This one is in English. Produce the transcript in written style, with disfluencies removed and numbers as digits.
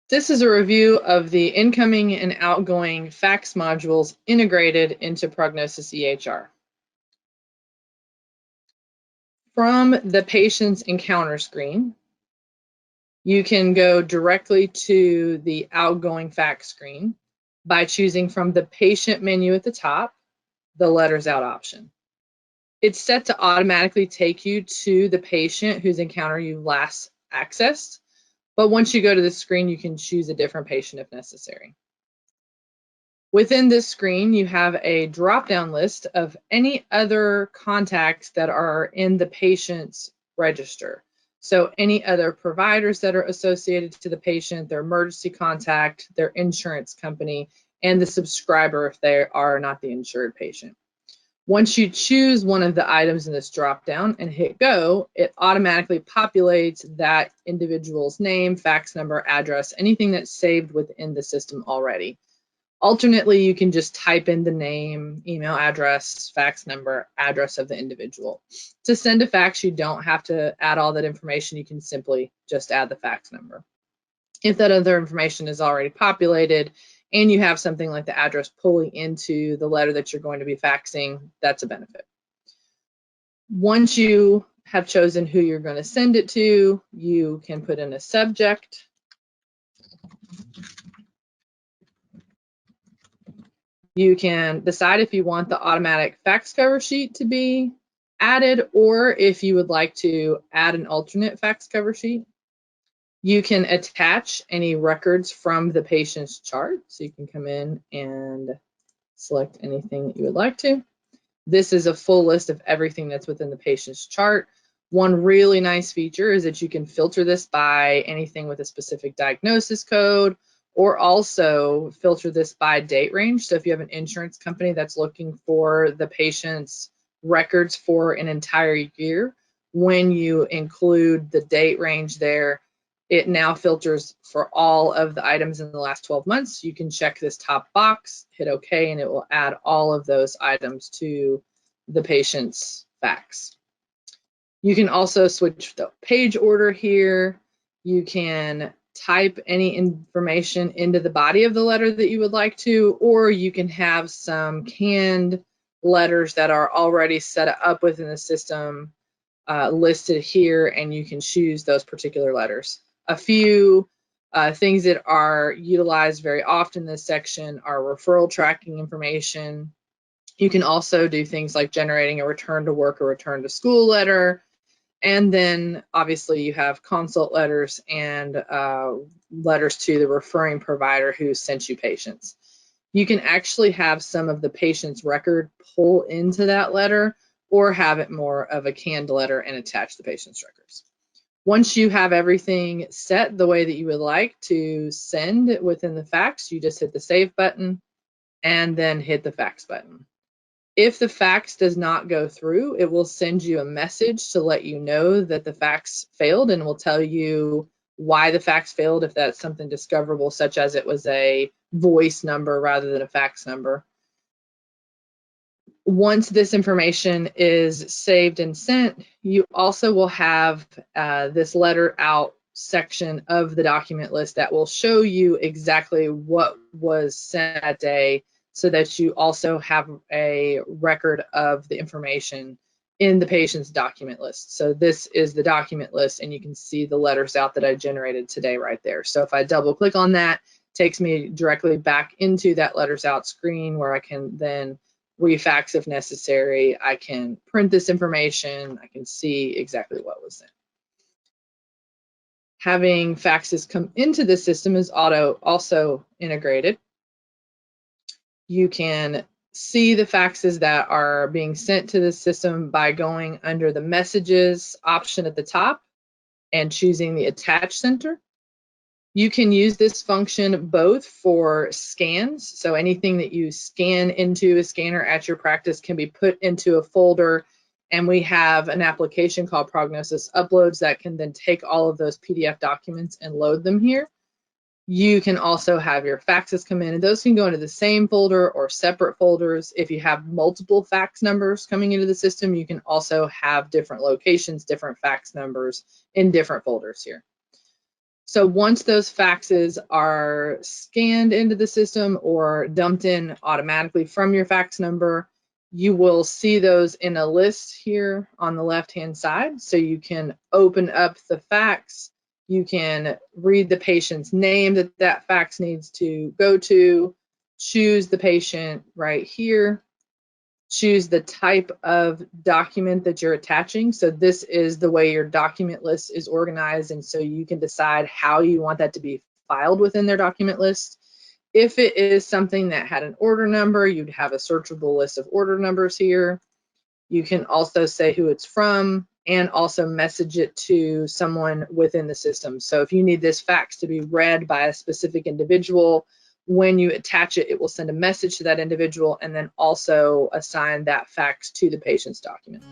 This is a review of the incoming and outgoing fax modules integrated into Prognosis EHR. From the patient's encounter screen, you can go directly to the outgoing fax screen by choosing from the patient menu at the top, the letters out option. It's set to automatically take you to the patient whose encounter you last accessed, but once you go to the screen, you can choose a different patient if necessary. Within this screen, you have a drop-down list of any other contacts that are in the patient's register. So any other providers that are associated to the patient, their emergency contact, their insurance company, and the subscriber if they are not the insured patient. Once you choose one of the items in this drop-down and hit go, it automatically populates that individual's name, fax number, address, anything that's saved within the system already. Alternately, you can just type in the name, email address, fax number, address of the individual. To send a fax, you don't have to add all that information. You can simply just add the fax number. If that other information is already populated and you have something like the address pulling into the letter that you're going to be faxing, that's a benefit. Once you have chosen who you're going to send it to, you can put in a subject. You can decide if you want the automatic fax cover sheet to be added or if you would like to add an alternate fax cover sheet. You can attach any records from the patient's chart. So you can come in and select anything that you would like to. This is a full list of everything that's within the patient's chart. One really nice feature is that you can filter this by anything with a specific diagnosis code, or also filter this by date range. So if you have an insurance company that's looking for the patient's records for an entire year, when you include the date range there, it now filters for all of the items in the last 12 months. You can check this top box, hit OK, and it will add all of those items to the patient's fax. You can also switch the page order here. You can type any information into the body of the letter that you would like to, or you can have some canned letters that are already set up within the system listed here, and you can choose those particular letters. A few things that are utilized very often in this section are referral tracking information. You can also do things like generating a return to work or return to school letter. And then obviously you have consult letters and letters to the referring provider who sent you patients. You can actually have some of the patient's record pull into that letter or have it more of a canned letter and attach the patient's records. Once you have everything set the way that you would like to send within the fax, you just hit the save button and then hit the fax button. If the fax does not go through, it will send you a message to let you know that the fax failed and will tell you why the fax failed if that's something discoverable, such as it was a voice number rather than a fax number. Once this information is saved and sent, you also will have this letter out section of the document list that will show you exactly what was sent that day, so that you also have a record of the information in the patient's document list. So this is the document list, and you can see the letters out that I generated today right there. So if I double click on that, it takes me directly back into that letters out screen where I can then refax if necessary. I can print this information. I can see exactly what was sent. Having faxes come into the system is also integrated. You can see the faxes that are being sent to the system by going under the messages option at the top and choosing the attach center. You can use this function both for scans, so anything that you scan into a scanner at your practice can be put into a folder, and we have an application called Prognosis Uploads that can then take all of those PDF documents and load them here. You can also have your faxes come in, and those can go into the same folder or separate folders. If you have multiple fax numbers coming into the system, you can also have different locations, different fax numbers in different folders here. So once those faxes are scanned into the system or dumped in automatically from your fax number, you will see those in a list here on the left-hand side. So you can open up the fax, you can read the patient's name that that fax needs to go to, choose the patient right here, choose the type of document that you're attaching. So this is the way your document list is organized, and so you can decide how you want that to be filed within their document list. If it is something that had an order number, you'd have a searchable list of order numbers here. You can also say who it's from and also message it to someone within the system. So if you need this fax to be read by a specific individual, when you attach it, it will send a message to that individual and then also assign that fax to the patient's document.